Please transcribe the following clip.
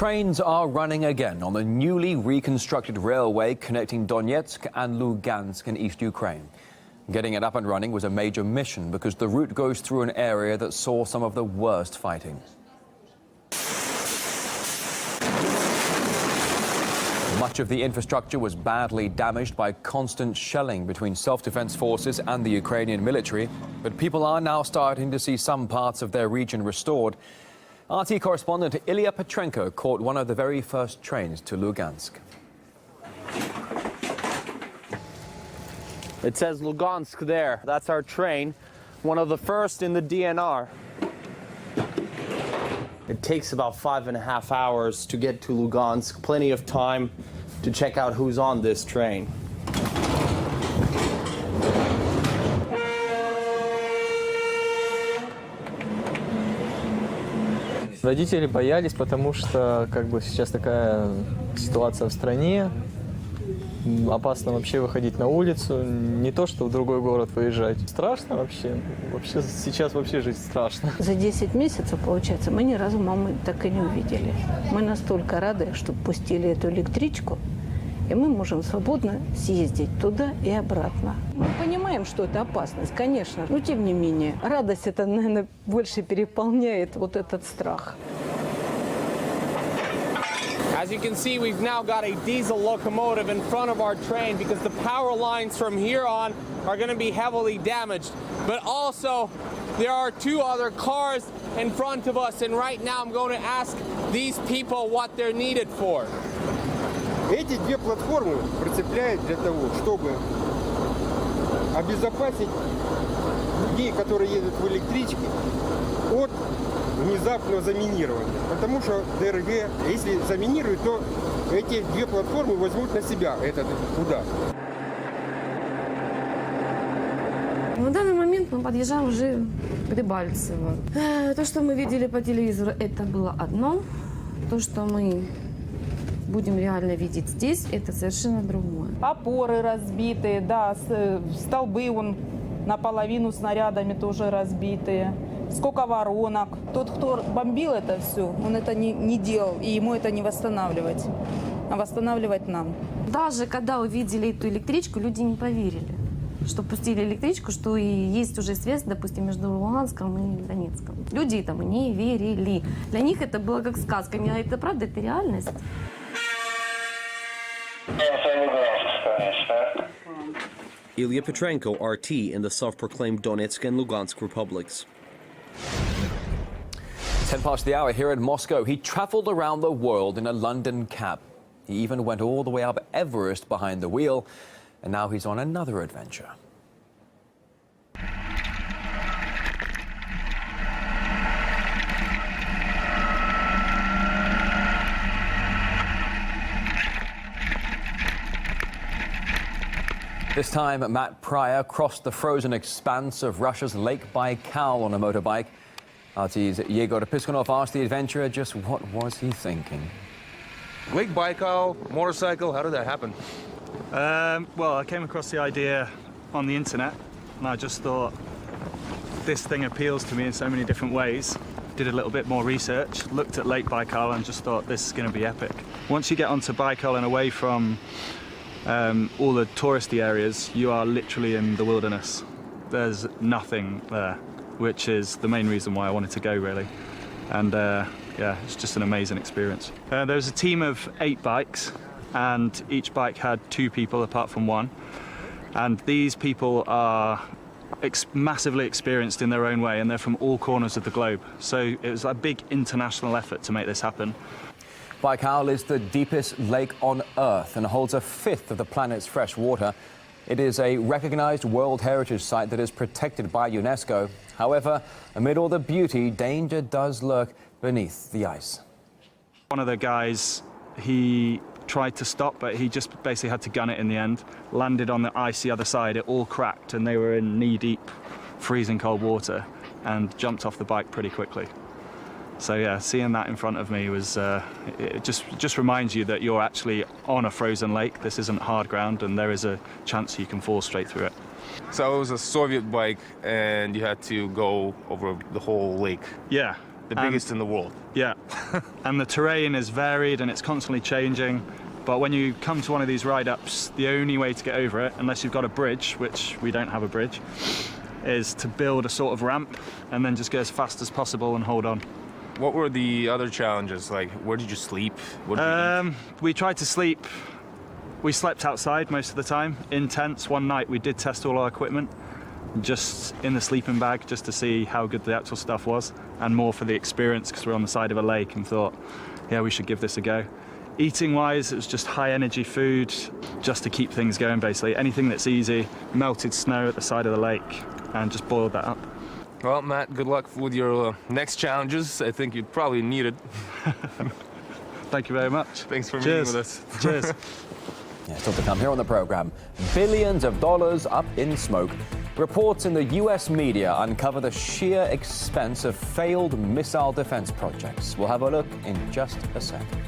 Trains are running again on the newly reconstructed railway connecting Donetsk and Lugansk in East Ukraine. Getting it up and running was a major mission because the route goes through an area that saw some of the worst fighting. Much of the infrastructure was badly damaged by constant shelling between self-defense forces and the Ukrainian military, but people are now starting to see some parts of their region restored. RT correspondent Ilya Petrenko caught one of the very first trains to Lugansk. It says Lugansk there. That's our train, one of the first in the DNR. It takes about 5.5 hours to get to Lugansk. Plenty of time to check out who's on this train. Родители боялись, потому что сейчас такая ситуация в стране. Опасно вообще выходить на улицу, не то что в другой город выезжать. Страшно вообще. Вообще сейчас вообще жить страшно. За 10 месяцев, получается, мы ни разу мамы так и не увидели. Мы настолько рады, что пустили эту электричку, и мы можем свободно съездить туда и обратно. Мы понимаем, что это опасность, конечно, но тем не менее. Радость это, наверное, больше переполняет вот этот страх. As you can see, we've now got a diesel locomotive in front of our train because the power lines from here on are going to be heavily damaged. But also, there are two other cars in front of us, and right now I'm going to ask these people what they're needed for. Эти две платформы прицепляют для того, чтобы обезопасить людей, которые едут в электричке, от внезапного заминирования. Потому что ДРГ, если заминируют, то эти две платформы возьмут на себя этот удар. На данный момент мы подъезжаем уже к Дебальцево. То, что мы видели по телевизору, это было одно. То, что мы будем реально видеть здесь, это совершенно другое. Опоры разбитые, да, столбы вон наполовину снарядами тоже разбитые. Сколько воронок. Тот, кто бомбил это все, он это не делал, и ему это не восстанавливать, а восстанавливать нам. Даже когда увидели эту электричку, люди не поверили, что пустили электричку, что и есть уже связь, допустим, между Луганском и Донецком. Люди этому не верили. Для них это было как сказка. А это правда, это реальность. Ilya Petrenko, RT, in the self-proclaimed Donetsk and Lugansk republics. 10 past the hour here in Moscow. He travelled around the world in a London cab. He even went all the way up Everest behind the wheel, and now he's on another adventure. This time, Matt Pryor crossed the frozen expanse of Russia's Lake Baikal on a motorbike. RT's Yegor Piskunov asked the adventurer just what was he thinking. Lake Baikal, motorcycle, how did that happen? Well, I came across the idea on the internet, and I just thought this thing appeals to me in so many different ways. Did a little bit more research, looked at Lake Baikal, and just thought this is going to be epic. Once you get onto Baikal and away from all the touristy areas, you are literally in the wilderness. There's nothing there, which is the main reason why I wanted to go, really. And yeah, it's just an amazing experience. There was a team of 8 bikes, and each bike had 2 people apart from one. And these people are massively experienced in their own way, and they're from all corners of the globe. So it was a big international effort to make this happen. Baikal is the deepest lake on Earth and holds a fifth of the planet's fresh water. It is a recognized World Heritage Site that is protected by UNESCO. However, amid all the beauty, danger does lurk beneath the ice. One of the guys, he tried to stop, but he just basically had to gun it in the end. Landed on the icy other side, it all cracked, and they were in knee-deep, freezing cold water, and jumped off the bike pretty quickly. So yeah, seeing that in front of me was, it just reminds you that you're actually on a frozen lake. This isn't hard ground, and there is a chance you can fall straight through it. So it was a Soviet bike, and you had to go over the whole lake. Yeah, The biggest in the world. Yeah, and the terrain is varied and it's constantly changing. But when you come to one of these ride-ups, the only way to get over it, unless you've got a bridge, which we don't have a bridge, is to build a sort of ramp and then just go as fast as possible and hold on. What were the other challenges? Like, where did you sleep? What did you eat? We tried to sleep. We slept outside most of the time, in tents. One night we did test all our equipment, just in the sleeping bag, just to see how good the actual stuff was, and more for the experience because we're on the side of a lake and thought, yeah, we should give this a go. Eating wise, it was just high energy food, just to keep things going basically. Anything that's easy, melted snow at the side of the lake, and just boiled that up. Well, Matt, good luck with your next challenges. I think you'd probably need it. Thank you very much. Thanks for meeting with us. Cheers. Yeah, still to come here on the programme. Billions of dollars up in smoke. Reports in the US media uncover the sheer expense of failed missile defense projects. We'll have a look in just a second.